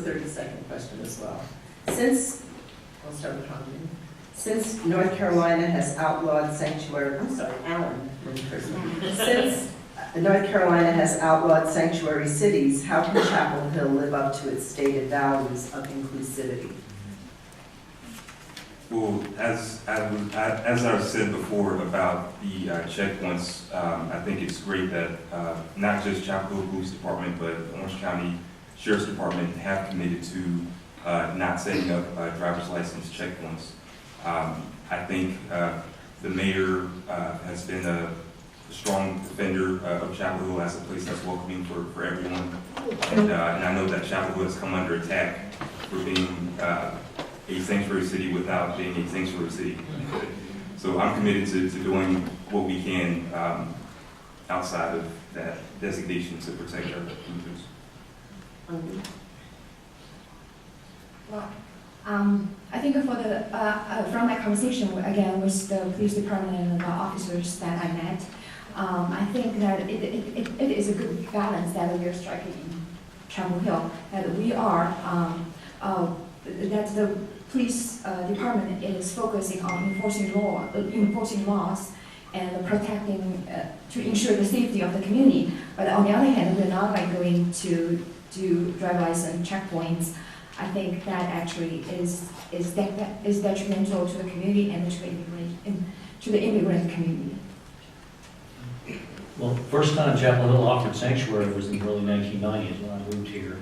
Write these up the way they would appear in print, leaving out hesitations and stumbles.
30-second question as well. Since, I'll start with Congressman. Since North Carolina has outlawed sanctuary, I'm sorry, Alan, since North Carolina has outlawed sanctuary cities, how can Chapel Hill live up to its stated values of inclusivity? Well, as I've said before about the checkpoints, I think it's great that not just Chapel Hill Police Department, but Orange County Sheriff's Department have committed to not setting up driver's license checkpoints. I think the mayor has been a strong defender of Chapel Hill as a place that's welcoming for everyone. And I know that Chapel Hill has come under attack for being a sanctuary city without being a sanctuary city. So I'm committed to doing what we can outside of that designation to protect our commuters. Well, I think for the from my conversation again with the police department and the officers that I met, I think that it is a good balance that we are striking in Chapel Hill. That we are that the police department is focusing on enforcing laws and protecting to ensure the safety of the community. But on the other hand, we're not like going to do driver license checkpoints. I think that actually is detrimental to the community and to the immigrant community. Well, first time Chapel Hill offered sanctuary was in the early 1990s when I moved here.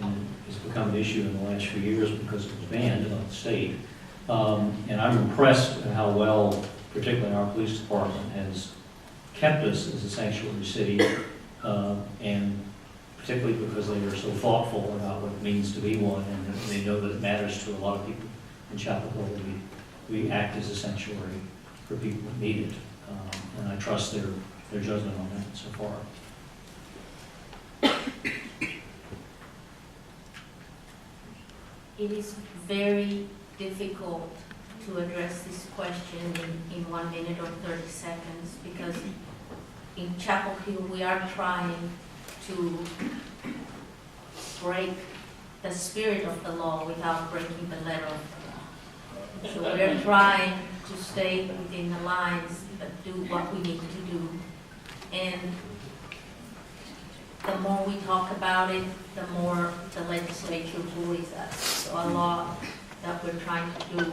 And it's become an issue in the last few years because it was banned in the state. And I'm impressed at how well, particularly our police department, has kept us as a sanctuary city, and particularly because they are so thoughtful about what it means to be one, and they know that it matters to a lot of people in Chapel Hill. We act as a sanctuary for people that need it, and I trust their judgment on that so far. It is very difficult to address this question in 1 minute or 30 seconds because in Chapel Hill we are trying to break the spirit of the law without breaking the letter of the law. So we're trying to stay within the lines but do what we need to do. And the more we talk about it, the more the legislature bullies us. So a law that we're trying to do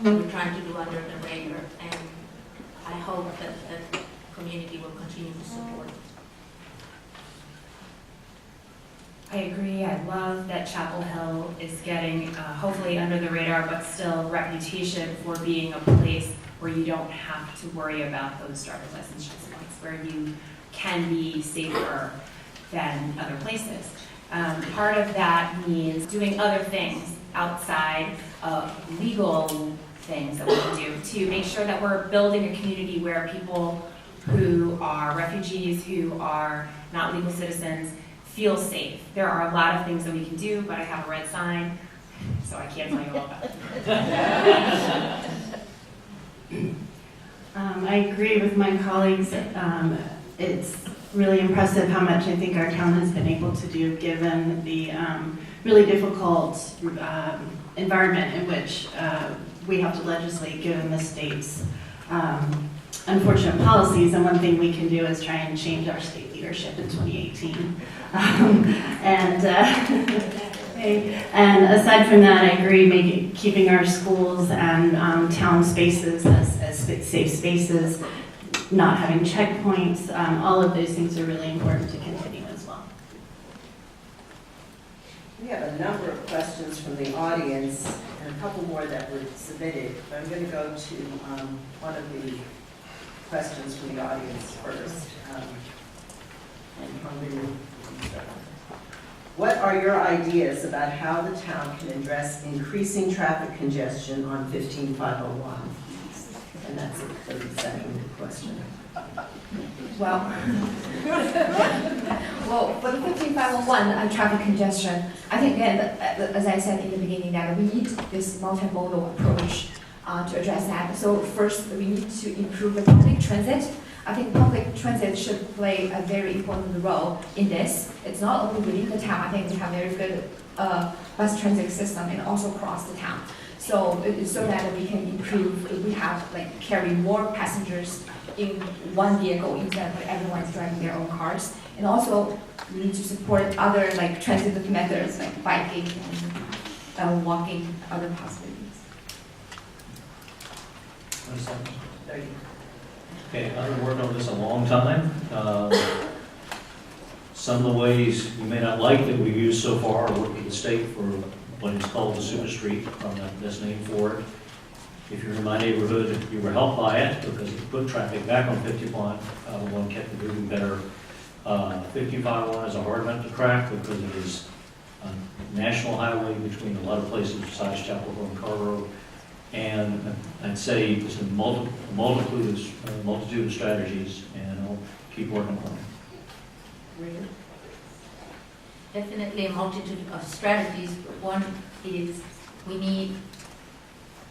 under the radar, and I hope that the community will continue to support it. I agree. I love that Chapel Hill is getting, hopefully under the radar, but still reputation for being a place where you don't have to worry about those driver's license checkpoints, where you can be safer than other places. Part of that means doing other things outside of legal things that we can do to make sure that we're building a community where people who are refugees, who are not legal citizens, feel safe. There are a lot of things that we can do, but I have a red sign, so I can't tell you all about it. I agree with my colleagues. It's really impressive how much I think our town has been able to do given the really difficult environment in which we have to legislate given the state's unfortunate policies. And one thing we can do is try and change our state leadership in 2018. And aside from that, I agree, keeping our schools and town spaces as safe spaces, not having checkpoints, all of those things are really important to continue as well. We have a number of questions from the audience and a couple more that were submitted. But I'm going to go to one of the questions from the audience first. What are your ideas about how the town can address increasing traffic congestion on 15501? And that's a 30-second question. Well, for the 15501 traffic congestion, I think again, as I said in the beginning, that we need this multimodal approach to address that. So first, we need to improve the public transit. I think public transit should play a very important role in this. It's not only within the town, I think we have very good bus transit system and also across the town. So that we can improve, we have like carry more passengers in one vehicle instead of everyone's driving their own cars. And also we need to support other like transit methods like biking and walking, other possibilities. Okay, I've been working on this a long time. Some of the ways you may not like that we've used so far are working with the state for what is called the super street, that's named for it. If you're in my neighborhood, you were helped by it because it put traffic back on 51, kept it moving better. 5501 is a hard nut to crack because it is a national highway between a lot of places besides Chapel Hill and Carver. And I'd say it's a multitude of strategies, and I'll keep working on it. Definitely a multitude of strategies, but one is we need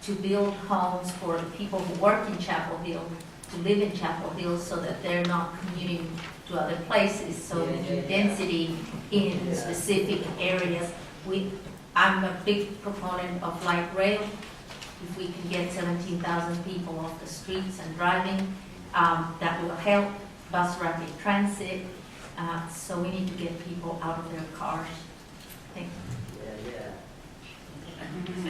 to build homes for the people who work in Chapel Hill, to live in Chapel Hill, so that they're not commuting to other places, so we need density in specific areas. I'm a big proponent of light rail. If we can get 17,000 people off the streets and driving, that will help. Bus rapid transit. So we need to get people out of their cars. Thank you. I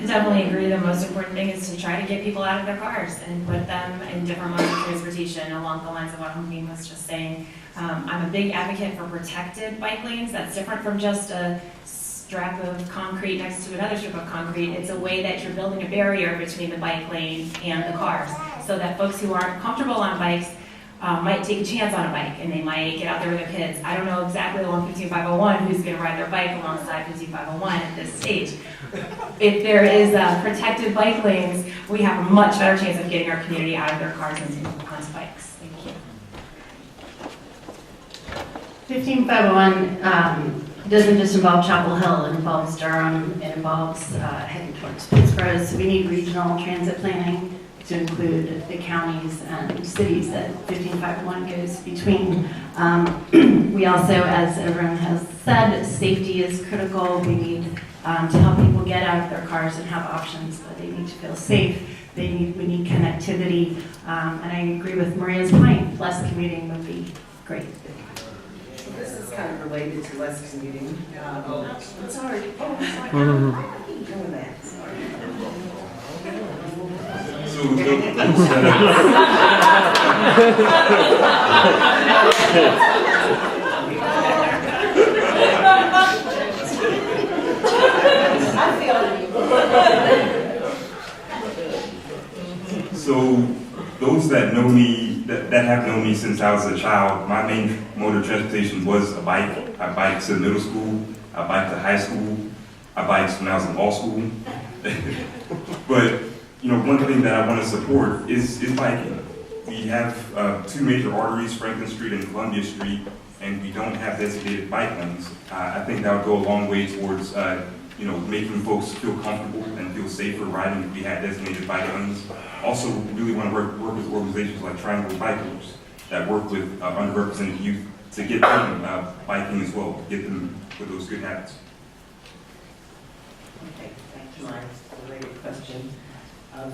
definitely agree. The most important thing is to try to get people out of their cars and put them in different modes of transportation along the lines of what Humveen was just saying. I'm a big advocate for protected bike lanes. That's different from just a strap of concrete next to another strip of concrete. It's a way that you're building a barrier between the bike lane and the cars, so that folks who aren't comfortable on bikes might take a chance on a bike, and they might get out there with their kids. I don't know exactly along 15501 who's going to ride their bike alongside 15501 at this stage. If there is protected bike lanes, we have a much better chance of getting our community out of their cars and onto bikes. Thank you. 15501 doesn't just involve Chapel Hill, it involves Durham, it involves heading towards Pittsburgh, so we need regional transit planning to include the counties and cities that 15501 goes between. We also, as everyone has said, safety is critical. We need to help people get out of their cars and have options, but they need to feel safe. We need connectivity, and I agree with Maria's point, less commuting would be great. This is kind of related to less commuting. Sorry. Why are you doing that? Sorry. So those that know me, that have known me since I was a child, my main mode of transportation was a bike. I biked to middle school, I biked to high school, I biked when I was in law school. But one thing that I want to support is biking. We have two major arteries, Franklin Street and Columbia Street, and we don't have designated bike lanes. I think that would go a long way towards making folks feel comfortable and feel safer riding if we had designated bike lanes. Also, really want to work with organizations like Triangle Bikers that work with underrepresented youth to get them biking as well, get them with those good habits. Okay, back to my related question of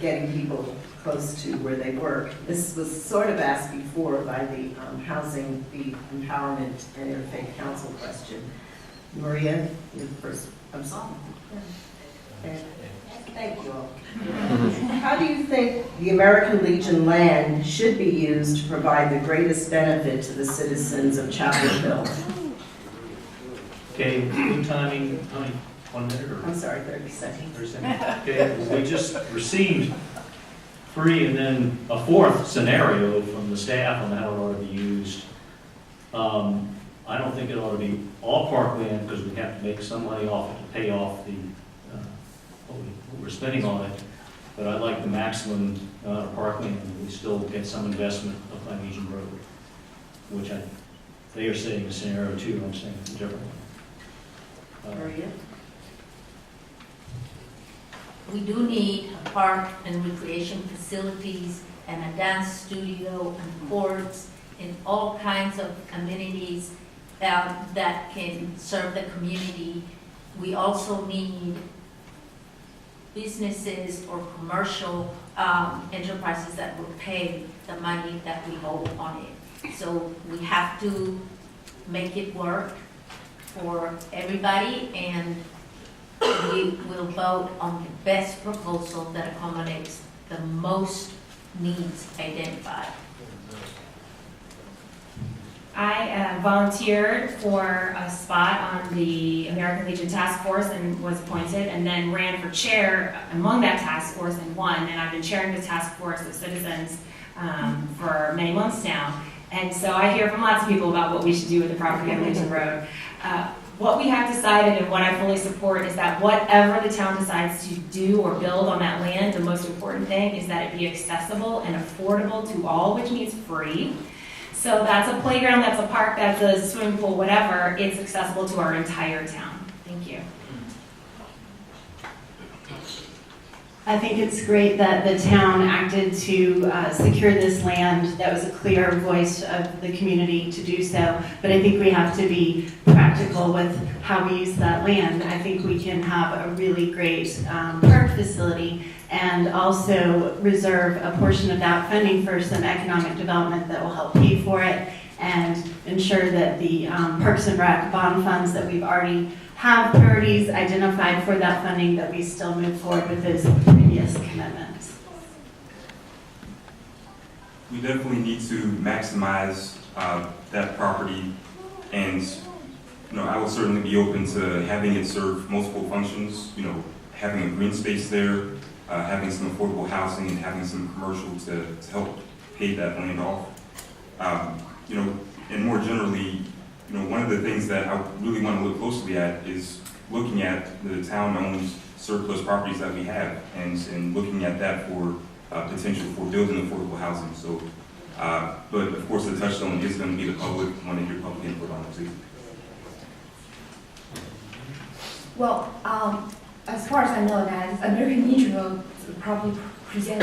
getting people close to where they work. This was sort of asked before by the Housing, the Empowerment and Interfaith Council question. Maria, you're the first. I'm sorry. Okay. Thank you all. How do you think the American Legion land should be used to provide the greatest benefit to the citizens of Chapel Hill? Okay, good timing, 1 minute or? I'm sorry, 30 seconds. 30 seconds. Okay, we just received 3 and then a 4th scenario from the staff on how it ought to be used. I don't think it ought to be all parkland because we have to make some money off it to pay off the what we're spending on it. But I like the maximum parkland, and we still get some investment up by Legion Road, which they are saying is scenario 2. I'm saying it's a different one. Maria? We do need park and recreation facilities and a dance studio and courts and all kinds of amenities that can serve the community. We also need businesses or commercial enterprises that will pay the money that we owe on it. So we have to make it work for everybody, and we will vote on the best proposal that accommodates the most needs identified. I volunteered for a spot on the American Legion Task Force and was appointed, and then ran for chair among that task force and won. And I've been chairing the task force of citizens for many months now. And so I hear from lots of people about what we should do with the property on Legion Road. What we have decided, and what I fully support, is that whatever the town decides to do or build on that land, the most important thing is that it be accessible and affordable to all, which means free. So that's a playground, that's a park, that's a swimming pool, whatever, it's accessible to our entire town. Thank you. I think it's great that the town acted to secure this land. That was a clear voice of the community to do so. But I think we have to be practical with how we use that land. I think we can have a really great park facility and also reserve a portion of that funding for some economic development that will help pay for it and ensure that the Parks and Rec bond funds that we've already have priorities identified for that funding, that we still move forward with those previous commitments. We definitely need to maximize that property, and I would certainly be open to having it serve multiple functions. Having a green space there, having some affordable housing, and having some commercial to help pay that land off. And more generally, one of the things that I really want to look closely at is looking at the town-owned surplus properties that we have, and looking at that for potential for building affordable housing. So, but of course, the touchstone is going to be the public. I want to hear public input on it too. Well, as far as I know, that American Legion will probably present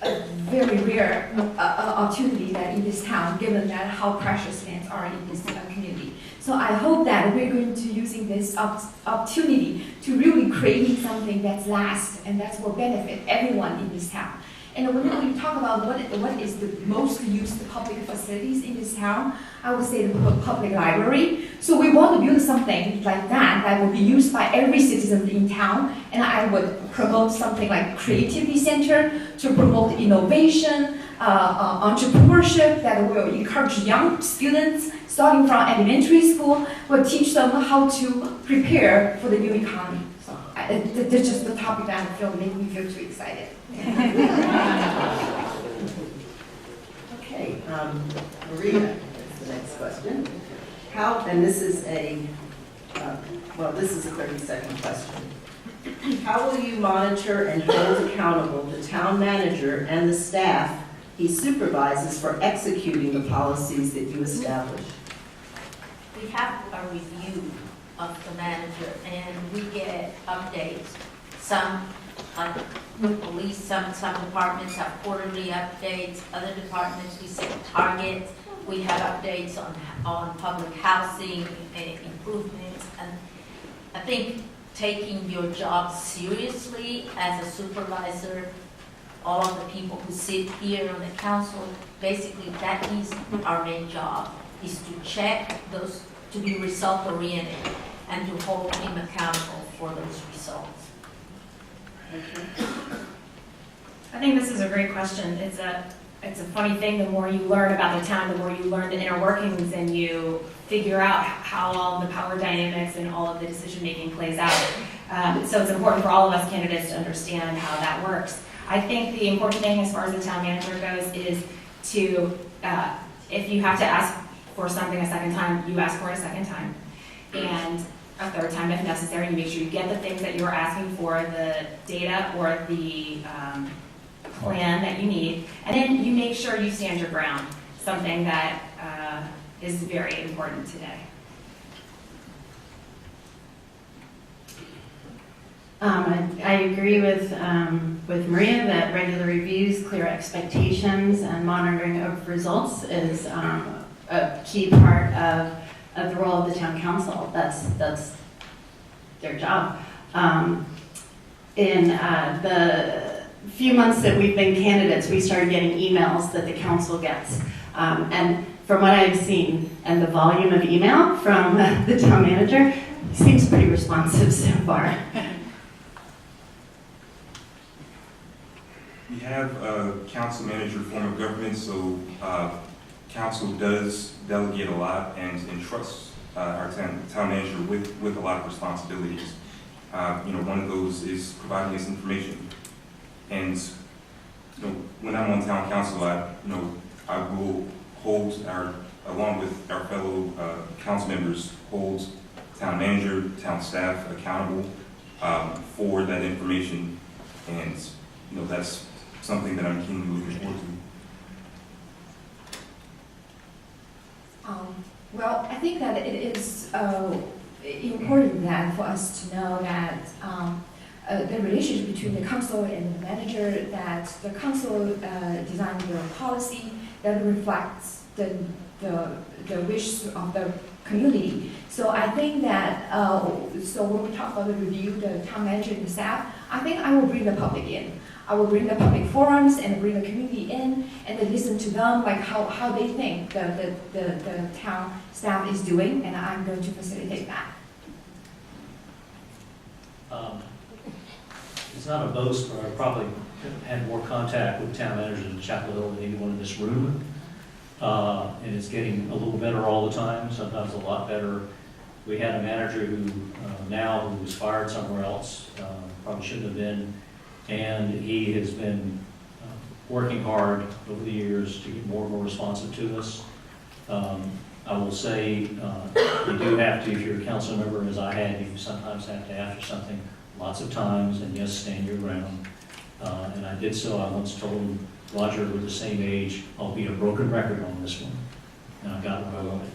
a very rare opportunity that in this town, given that how precious lands are in this community. So I hope that we're going to using this opportunity to really create something that's last and that will benefit everyone in this town. And when we talk about what is the most used public facilities in this town, I would say the public library. So we want to build something like that will be used by every citizen in town. And I would promote something like creativity center to promote innovation, entrepreneurship that will encourage young students starting from elementary school, will teach them how to prepare for the new economy. So that's just the topic that I feel make me feel too excited. Okay, Maria, that's the next question. And this is a 30-second question. How will you monitor and hold accountable the town manager and the staff he supervises for executing the policies that you establish? We have a review of the manager, and we get updates. Some, like police, some departments have quarterly updates. Other departments, we set targets. We have updates on public housing improvements. And I think taking your job seriously as a supervisor, all of the people who sit here on the council, basically that is our main job, is to check those, to be result-oriented, and to hold him accountable for those results. I think this is a great question. It's a funny thing. The more you learn about the town, the more you learn the inner workings, and you figure out how all the power dynamics and all of the decision-making plays out. So it's important for all of us candidates to understand how that works. I think the important thing as far as the town manager goes is to, if you have to ask for something a second time, you ask for it a second time. And a third time if necessary, you make sure you get the things that you're asking for, the data or the plan that you need, and then you make sure you stand your ground, something that is very important today. I agree with Maria that regular reviews, clear expectations, and monitoring of results is a key part of the role of the town council. That's their job. In the few months that we've been candidates, we started getting emails that the council gets. And from what I've seen and the volume of email from the town manager, he seems pretty responsive so far. We have a council manager form of government, so council does delegate a lot and entrusts our town manager with a lot of responsibilities. One of those is providing us information. And when I'm on town council, I will hold along with our fellow council members, hold town manager, town staff accountable for that information, and that's something that I'm keenly looking forward to. Well, I think that it is important that for us to know that the relationship between the council and the manager, that the council designs the policy that reflects the wishes of the community. So I think that, so when we talk about the review, the town manager and the staff, I think I will bring the public in. I will bring the public forums and bring the community in and then listen to them, like how they think the town staff is doing, and I'm going to facilitate that. It's not a boast, but I probably had more contact with town managers in Chapel Hill than anyone in this room. And it's getting a little better all the time, sometimes a lot better. We had a manager who was fired somewhere else, probably shouldn't have been, and he has been working hard over the years to get more and more responsive to us. I will say, you do have to, if you're a council member, as I had, you sometimes have to ask for something lots of times, and yes, stand your ground. And I did so. I once told him, Roger, we're the same age, I'll be a broken record on this one. And I got what I wanted.